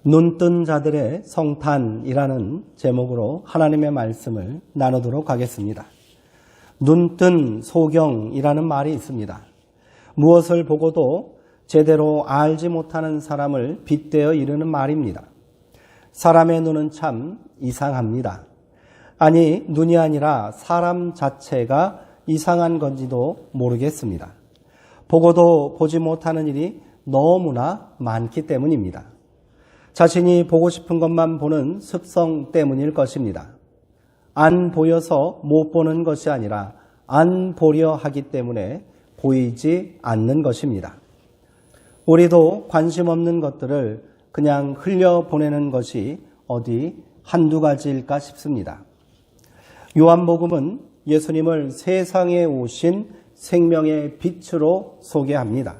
눈뜬 자들의 성탄이라는 제목으로 하나님의 말씀을 나누도록 하겠습니다. 눈뜬 소경이라는 말이 있습니다. 무엇을 보고도 제대로 알지 못하는 사람을 빗대어 이르는 말입니다. 사람의 눈은 참 이상합니다. 아니, 눈이 아니라 사람 자체가 이상한 건지도 모르겠습니다. 보고도 보지 못하는 일이 너무나 많기 때문입니다. 자신이 보고 싶은 것만 보는 습성 때문일 것입니다. 안 보여서 못 보는 것이 아니라 안 보려 하기 때문에 보이지 않는 것입니다. 우리도 관심 없는 것들을 그냥 흘려보내는 것이 어디 한두 가지일까 싶습니다. 요한복음은 예수님을 세상에 오신 생명의 빛으로 소개합니다.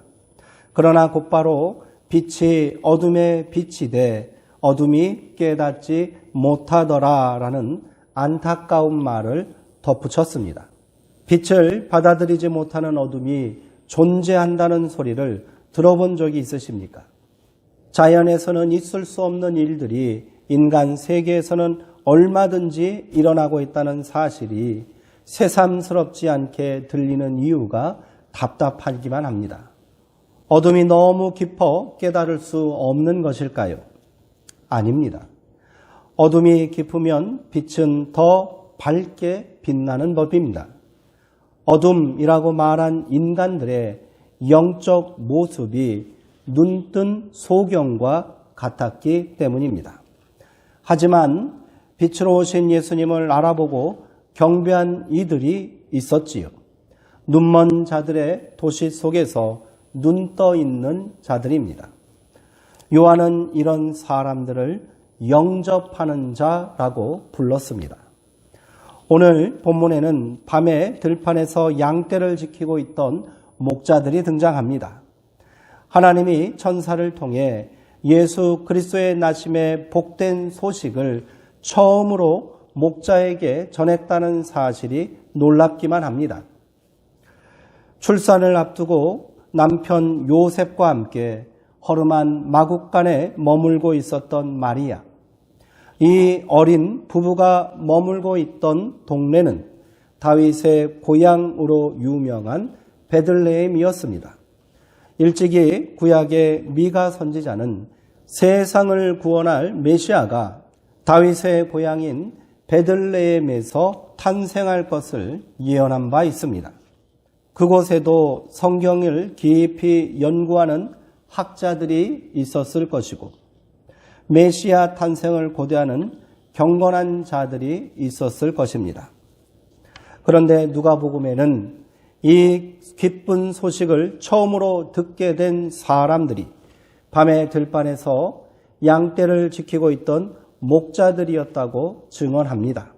그러나 곧바로 빛이 어둠의 빛이 돼 어둠이 깨닫지 못하더라라는 안타까운 말을 덧붙였습니다. 빛을 받아들이지 못하는 어둠이 존재한다는 소리를 들어본 적이 있으십니까? 자연에서는 있을 수 없는 일들이 인간 세계에서는 얼마든지 일어나고 있다는 사실이 새삼스럽지 않게 들리는 이유가 답답하기만 합니다. 어둠이 너무 깊어 깨달을 수 없는 것일까요? 아닙니다. 어둠이 깊으면 빛은 더 밝게 빛나는 법입니다. 어둠이라고 말한 인간들의 영적 모습이 눈뜬 소경과 같았기 때문입니다. 하지만 빛으로 오신 예수님을 알아보고 경배한 이들이 있었지요. 눈먼 자들의 도시 속에서 눈 떠 있는 자들입니다. 요한은 이런 사람들을 영접하는 자라고 불렀습니다. 오늘 본문에는 밤에 들판에서 양떼를 지키고 있던 목자들이 등장합니다. 하나님이 천사를 통해 예수 그리스도의 나심의 복된 소식을 처음으로 목자에게 전했다는 사실이 놀랍기만 합니다. 출산을 앞두고 남편 요셉과 함께 허름한 마국간에 머물고 있었던 마리아. 이 어린 부부가 머물고 있던 동네는 다윗의 고향으로 유명한 베들레헴이었습니다. 일찍이 구약의 미가 선지자는 세상을 구원할 메시아가 다윗의 고향인 베들레헴에서 탄생할 것을 예언한 바 있습니다. 그곳에도 성경을 깊이 연구하는 학자들이 있었을 것이고 메시아 탄생을 고대하는 경건한 자들이 있었을 것입니다. 그런데 누가복음에는 이 기쁜 소식을 처음으로 듣게 된 사람들이 밤의 들판에서 양떼를 지키고 있던 목자들이었다고 증언합니다.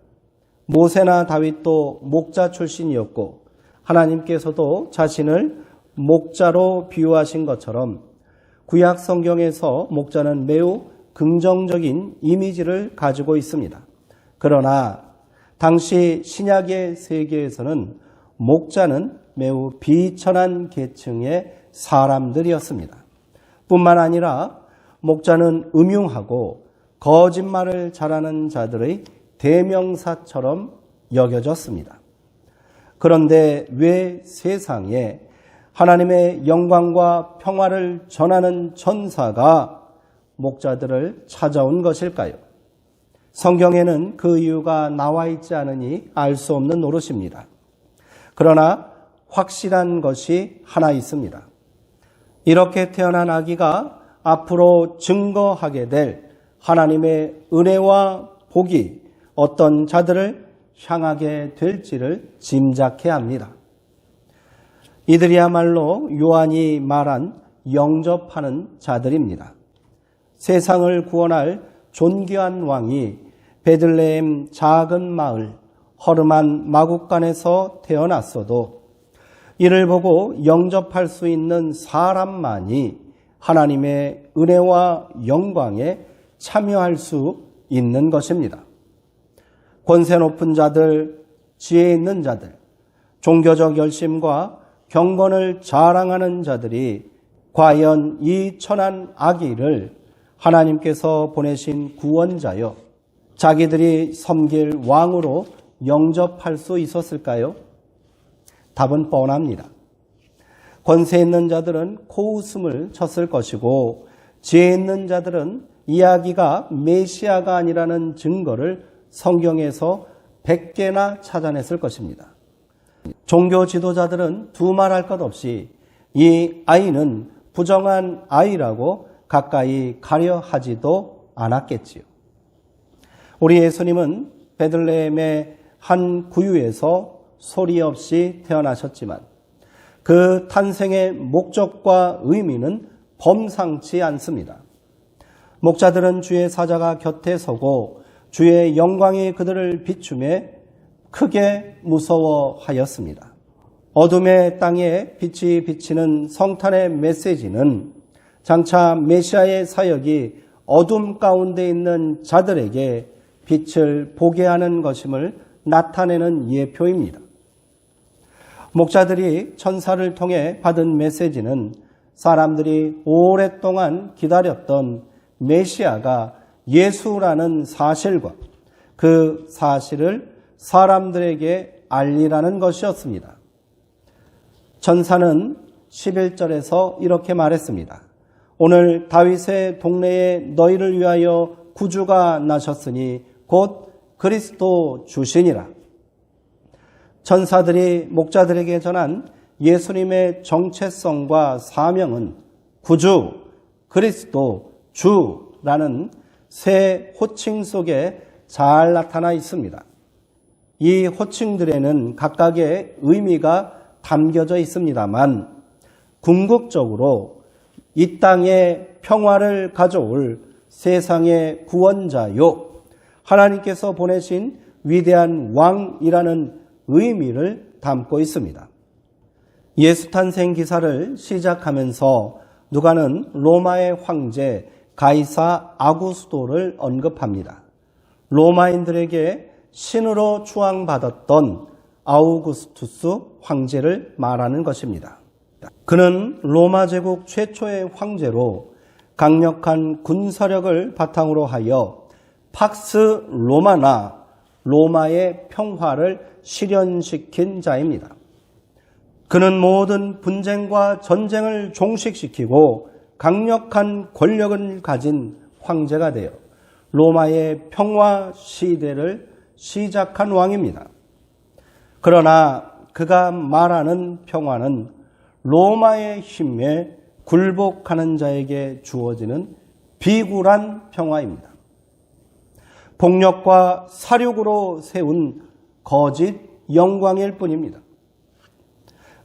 모세나 다윗도 목자 출신이었고 하나님께서도 자신을 목자로 비유하신 것처럼 구약 성경에서 목자는 매우 긍정적인 이미지를 가지고 있습니다. 그러나 당시 신약의 세계에서는 목자는 매우 비천한 계층의 사람들이었습니다. 뿐만 아니라 목자는 음흉하고 거짓말을 잘하는 자들의 대명사처럼 여겨졌습니다. 그런데 왜 세상에 하나님의 영광과 평화를 전하는 천사가 목자들을 찾아온 것일까요? 성경에는 그 이유가 나와 있지 않으니 알 수 없는 노릇입니다. 그러나 확실한 것이 하나 있습니다. 이렇게 태어난 아기가 앞으로 증거하게 될 하나님의 은혜와 복이 어떤 자들을 향하게 될지를 짐작해야 합니다. 이들이야말로 요한이 말한 영접하는 자들입니다. 세상을 구원할 존귀한 왕이 베들레헴 작은 마을 허름한 마국간에서 태어났어도 이를 보고 영접할 수 있는 사람만이 하나님의 은혜와 영광에 참여할 수 있는 것입니다. 권세 높은 자들, 지혜 있는 자들, 종교적 열심과 경건을 자랑하는 자들이 과연 이 천한 아기를 하나님께서 보내신 구원자여 자기들이 섬길 왕으로 영접할 수 있었을까요? 답은 뻔합니다. 권세 있는 자들은 코웃음을 쳤을 것이고 지혜 있는 자들은 이야기가 메시아가 아니라는 증거를 성경에서 100개나 찾아냈을 것입니다. 종교 지도자들은 두말할 것 없이 이 아이는 부정한 아이라고 가까이 가려 하지도 않았겠지요. 우리 예수님은 베들레헴의 한 구유에서 소리 없이 태어나셨지만 그 탄생의 목적과 의미는 범상치 않습니다. 목자들은 주의 사자가 곁에 서고 주의 영광이 그들을 비추매 크게 무서워하였습니다. 어둠의 땅에 빛이 비치는 성탄의 메시지는 장차 메시아의 사역이 어둠 가운데 있는 자들에게 빛을 보게 하는 것임을 나타내는 예표입니다. 목자들이 천사를 통해 받은 메시지는 사람들이 오랫동안 기다렸던 메시아가 예수라는 사실과 그 사실을 사람들에게 알리라는 것이었습니다. 천사는 11절에서 이렇게 말했습니다. 오늘 다윗의 동네에 너희를 위하여 구주가 나셨으니 곧 그리스도 주시니라. 천사들이 목자들에게 전한 예수님의 정체성과 사명은 구주, 그리스도, 주라는 세 호칭 속에 잘 나타나 있습니다. 이 호칭들에는 각각의 의미가 담겨져 있습니다만 궁극적으로 이 땅에 평화를 가져올 세상의 구원자요, 하나님께서 보내신 위대한 왕이라는 의미를 담고 있습니다. 예수 탄생 기사를 시작하면서 누가는 로마의 황제 가이사 아구스도를 언급합니다. 로마인들에게 신으로 추앙받았던 아우구스투스 황제를 말하는 것입니다. 그는 로마 제국 최초의 황제로 강력한 군사력을 바탕으로 하여 팍스 로마나 로마의 평화를 실현시킨 자입니다. 그는 모든 분쟁과 전쟁을 종식시키고 강력한 권력을 가진 황제가 되어 로마의 평화 시대를 시작한 왕입니다. 그러나 그가 말하는 평화는 로마의 힘에 굴복하는 자에게 주어지는 비굴한 평화입니다. 폭력과 사륙으로 세운 거짓 영광일 뿐입니다.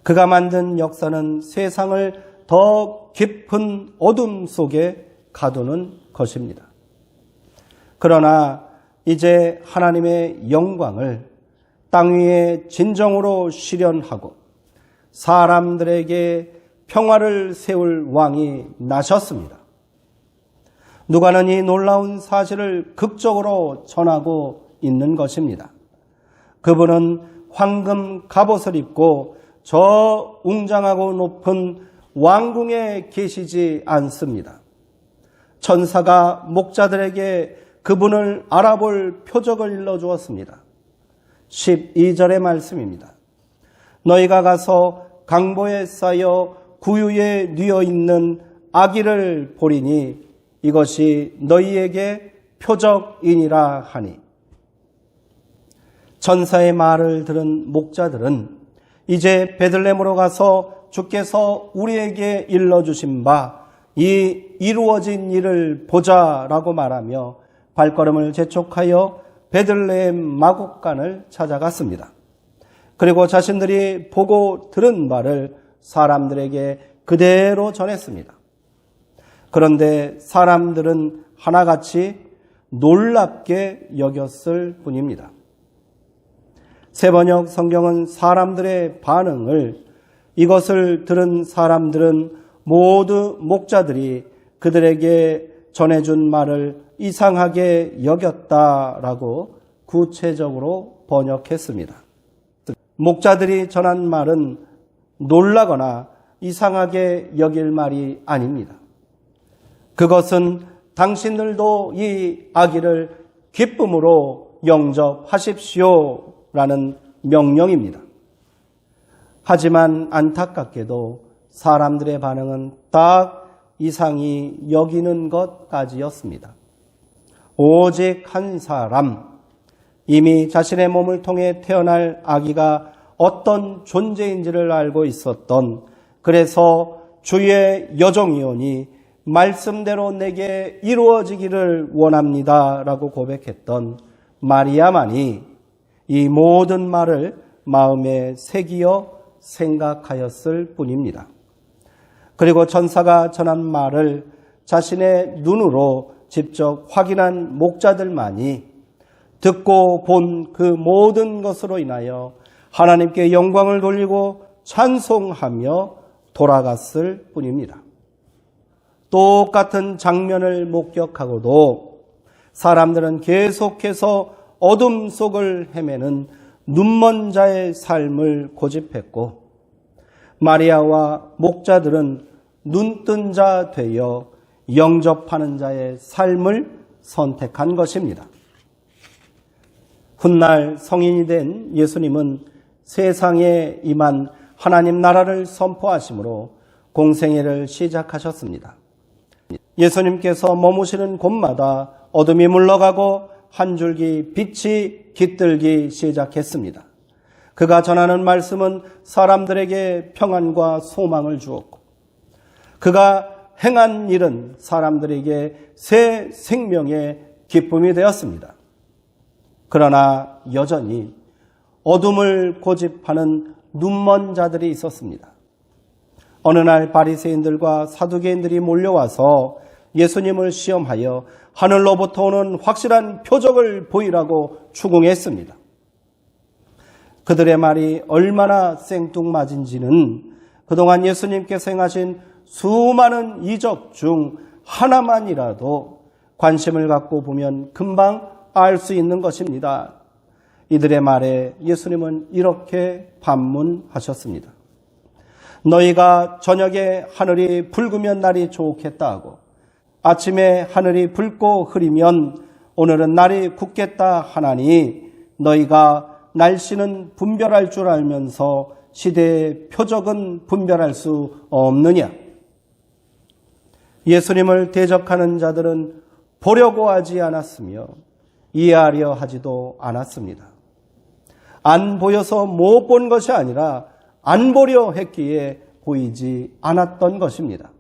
그가 만든 역사는 세상을 더 깊은 어둠 속에 가두는 것입니다. 그러나 이제 하나님의 영광을 땅 위에 진정으로 실현하고 사람들에게 평화를 세울 왕이 나셨습니다. 누가는 이 놀라운 사실을 극적으로 전하고 있는 것입니다. 그분은 황금 갑옷을 입고 저 웅장하고 높은 왕궁에 계시지 않습니다. 천사가 목자들에게 그분을 알아볼 표적을 일러주었습니다. 12절의 말씀입니다. 너희가 가서 강보에 쌓여 구유에 뉘어 있는 아기를 보리니 이것이 너희에게 표적이니라 하니. 천사의 말을 들은 목자들은 이제 베들레헴으로 가서 주께서 우리에게 일러주신 바 이 이루어진 일을 보자라고 말하며 발걸음을 재촉하여 베들레헴 마곡간을 찾아갔습니다. 그리고 자신들이 보고 들은 바를 사람들에게 그대로 전했습니다. 그런데 사람들은 하나같이 놀랍게 여겼을 뿐입니다. 세번역 성경은 사람들의 반응을 이것을 들은 사람들은 모두 목자들이 그들에게 전해준 말을 이상하게 여겼다라고 구체적으로 번역했습니다. 목자들이 전한 말은 놀라거나 이상하게 여길 말이 아닙니다. 그것은 당신들도 이 아기를 기쁨으로 영접하십시오라는 명령입니다. 하지만 안타깝게도 사람들의 반응은 딱 이상히 여기는 것까지였습니다. 오직 한 사람, 이미 자신의 몸을 통해 태어날 아기가 어떤 존재인지를 알고 있었던, 그래서 주의 여종이오니 말씀대로 내게 이루어지기를 원합니다 라고 고백했던 마리아만이 이 모든 말을 마음에 새기어 생각하였을 뿐입니다. 그리고 천사가 전한 말을 자신의 눈으로 직접 확인한 목자들만이 듣고 본 그 모든 것으로 인하여 하나님께 영광을 돌리고 찬송하며 돌아갔을 뿐입니다. 똑같은 장면을 목격하고도 사람들은 계속해서 어둠 속을 헤매는 눈먼 자의 삶을 고집했고, 마리아와 목자들은 눈뜬 자 되어 영접하는 자의 삶을 선택한 것입니다. 훗날 성인이 된 예수님은 세상에 임한 하나님 나라를 선포하심으로 공생애를 시작하셨습니다. 예수님께서 머무시는 곳마다 어둠이 물러가고 한 줄기 빛이 깃들기 시작했습니다. 그가 전하는 말씀은 사람들에게 평안과 소망을 주었고, 그가 행한 일은 사람들에게 새 생명의 기쁨이 되었습니다. 그러나 여전히 어둠을 고집하는 눈먼 자들이 있었습니다. 어느 날 바리새인들과 사두개인들이 몰려와서 예수님을 시험하여 하늘로부터 오는 확실한 표적을 보이라고 추궁했습니다. 그들의 말이 얼마나 생뚱맞은지는 그동안 예수님께서 행하신 수많은 이적 중 하나만이라도 관심을 갖고 보면 금방 알 수 있는 것입니다. 이들의 말에 예수님은 이렇게 반문하셨습니다. 너희가 저녁에 하늘이 붉으면 날이 좋겠다 하고 아침에 하늘이 붉고 흐리면 오늘은 날이 굳겠다 하나니, 너희가 날씨는 분별할 줄 알면서 시대의 표적은 분별할 수 없느냐? 예수님을 대적하는 자들은 보려고 하지 않았으며 이해하려 하지도 않았습니다. 안 보여서 못 본 것이 아니라 안 보려 했기에 보이지 않았던 것입니다.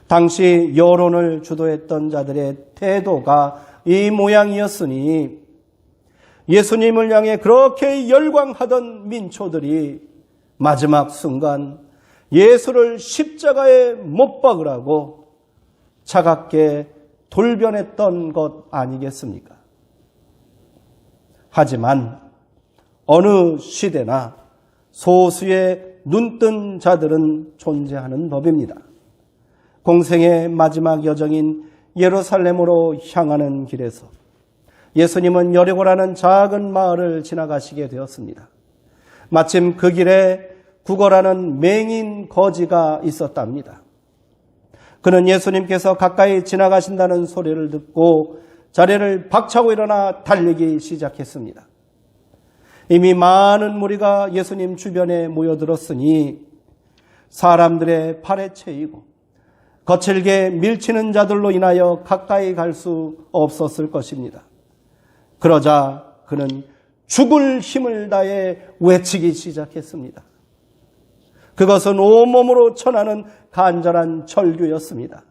당시 여론을 주도했던 자들의 태도가 이 모양이었으니 예수님을 향해 그렇게 열광하던 민초들이 마지막 순간 예수를 십자가에 못 박으라고 차갑게 돌변했던 것 아니겠습니까? 하지만 어느 시대나 소수의 눈뜬 자들은 존재하는 법입니다. 공생의 마지막 여정인 예루살렘으로 향하는 길에서 예수님은 여리고라는 작은 마을을 지나가시게 되었습니다. 마침 그 길에 구걸하는 맹인 거지가 있었답니다. 그는 예수님께서 가까이 지나가신다는 소리를 듣고 자리를 박차고 일어나 달리기 시작했습니다. 이미 많은 무리가 예수님 주변에 모여들었으니 사람들의 팔에 채이고 거칠게 밀치는 자들로 인하여 가까이 갈 수 없었을 것입니다. 그러자 그는 죽을 힘을 다해 외치기 시작했습니다. 그것은 온몸으로 전하는 간절한 절규였습니다.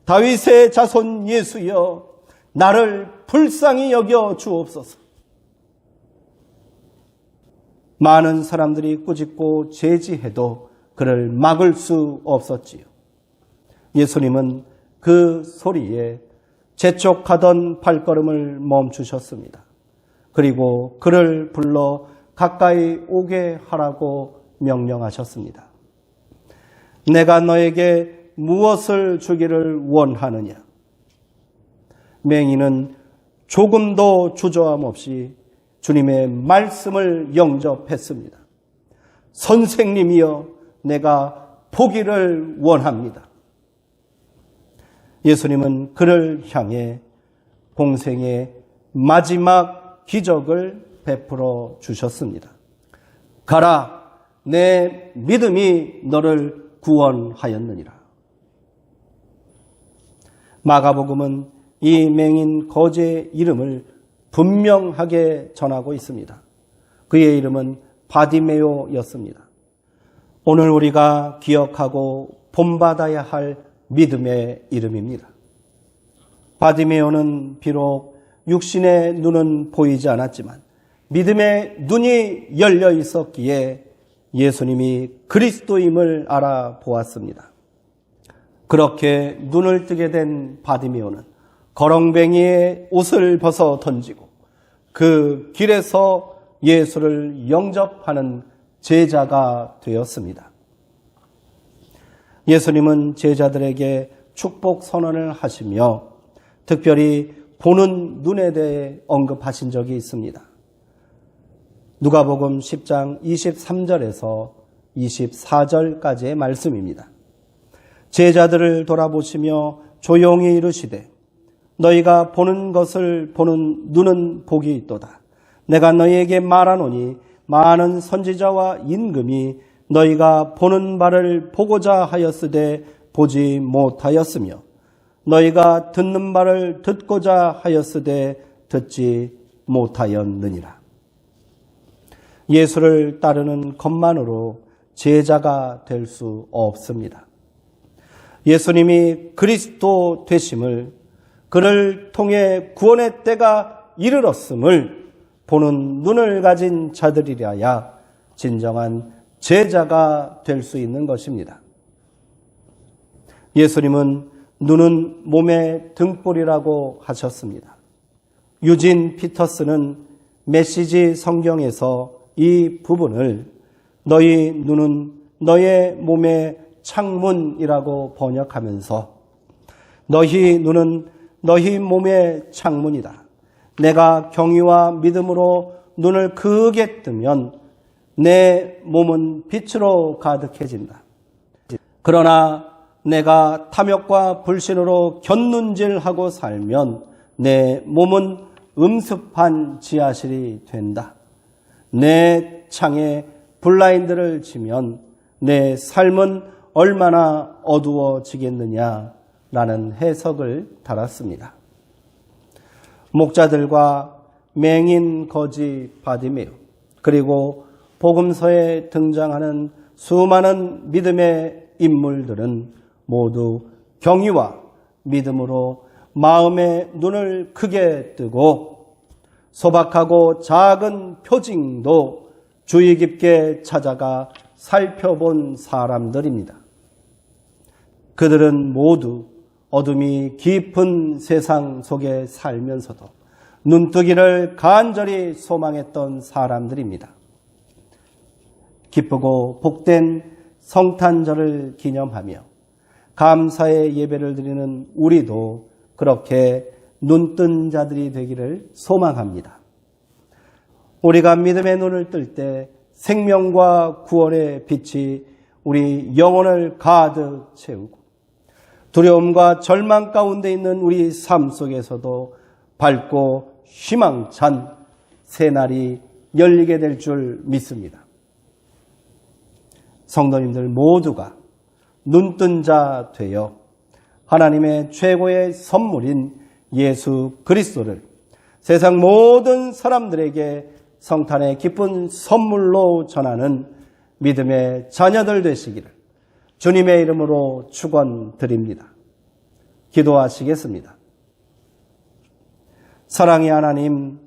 다윗의 자손 예수여, 나를 불쌍히 여겨 주옵소서. 많은 사람들이 꾸짖고 제지해도 그를 막을 수 없었지요. 예수님은 그 소리에 재촉하던 발걸음을 멈추셨습니다. 그리고 그를 불러 가까이 오게 하라고 명령하셨습니다. 내가 너에게 무엇을 주기를 원하느냐? 맹인은 조금도 주저함 없이 주님의 말씀을 영접했습니다. 선생님이여, 내가 보기를 원합니다. 예수님은 그를 향해 공생의 마지막 기적을 베풀어 주셨습니다. 가라, 내 믿음이 너를 구원하였느니라. 마가복음은 이 맹인 거지의 이름을 분명하게 전하고 있습니다. 그의 이름은 바디메오였습니다. 오늘 우리가 기억하고 본받아야 할 믿음의 이름입니다. 바디메오는 비록 육신의 눈은 보이지 않았지만 믿음의 눈이 열려 있었기에 예수님이 그리스도임을 알아보았습니다. 그렇게 눈을 뜨게 된 바디메오는 거렁뱅이의 옷을 벗어 던지고 그 길에서 예수를 영접하는 제자가 되었습니다. 예수님은 제자들에게 축복 선언을 하시며 특별히 보는 눈에 대해 언급하신 적이 있습니다. 누가복음 10장 23절에서 24절까지의 말씀입니다. 제자들을 돌아보시며 조용히 이르시되 너희가 보는 것을 보는 눈은 복이 있도다. 내가 너희에게 말하노니 많은 선지자와 임금이 너희가 보는 바를 보고자 하였으되 보지 못하였으며 너희가 듣는 바를 듣고자 하였으되 듣지 못하였느니라. 예수를 따르는 것만으로 제자가 될 수 없습니다. 예수님이 그리스도 되심을, 그를 통해 구원의 때가 이르렀음을 보는 눈을 가진 자들이라야 진정한 제자가 될 수 있는 것입니다. 예수님은 눈은 몸의 등불이라고 하셨습니다. 유진 피터스는 메시지 성경에서 이 부분을 너희 눈은 너의 몸의 창문이라고 번역하면서 너희 눈은 너희 몸의 창문이다. 내가 경의와 믿음으로 눈을 크게 뜨면 내 몸은 빛으로 가득해진다. 그러나 내가 탐욕과 불신으로 곁눈질하고 살면 내 몸은 음습한 지하실이 된다. 내 창에 블라인드를 치면 내 삶은 얼마나 어두워지겠느냐라는 해석을 달았습니다. 목자들과 맹인 거지 바디메오, 그리고 복음서에 등장하는 수많은 믿음의 인물들은 모두 경의와 믿음으로 마음의 눈을 크게 뜨고 소박하고 작은 표징도 주의 깊게 찾아가 살펴본 사람들입니다. 그들은 모두 어둠이 깊은 세상 속에 살면서도 눈뜨기를 간절히 소망했던 사람들입니다. 기쁘고 복된 성탄절을 기념하며 감사의 예배를 드리는 우리도 그렇게 눈뜬 자들이 되기를 소망합니다. 우리가 믿음의 눈을 뜰 때 생명과 구원의 빛이 우리 영혼을 가득 채우고 두려움과 절망 가운데 있는 우리 삶 속에서도 밝고 희망찬 새날이 열리게 될 줄 믿습니다. 성도님들 모두가 눈뜬 자 되어 하나님의 최고의 선물인 예수 그리스도를 세상 모든 사람들에게 성탄의 기쁜 선물로 전하는 믿음의 자녀들 되시기를 주님의 이름으로 축원드립니다. 기도하시겠습니다. 사랑의 하나님,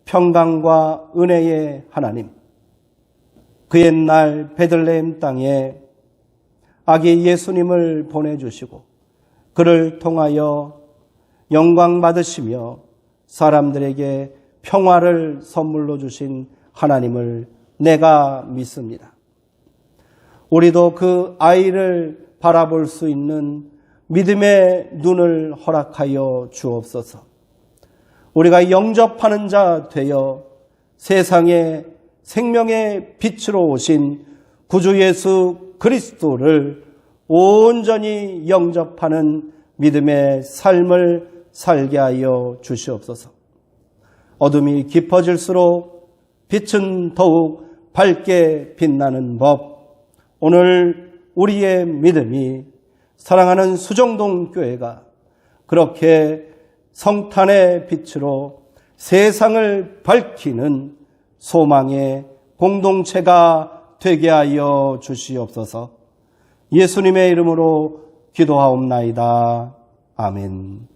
평강과 은혜의 하나님, 그 옛날 베들레헴 땅에 아기 예수님을 보내주시고 그를 통하여 영광 받으시며 사람들에게 평화를 선물로 주신 하나님을 내가 믿습니다. 우리도 그 아이를 바라볼 수 있는 믿음의 눈을 허락하여 주옵소서. 우리가 영접하는 자 되어 세상에 생명의 빛으로 오신 구주 예수 그리스도를 온전히 영접하는 믿음의 삶을 살게 하여 주시옵소서. 어둠이 깊어질수록 빛은 더욱 밝게 빛나는 법, 오늘 우리의 믿음이 사랑하는 수정동 교회가 그렇게 성탄의 빛으로 세상을 밝히는 소망의 공동체가 되게 하여 주시옵소서. 예수님의 이름으로 기도하옵나이다. 아멘.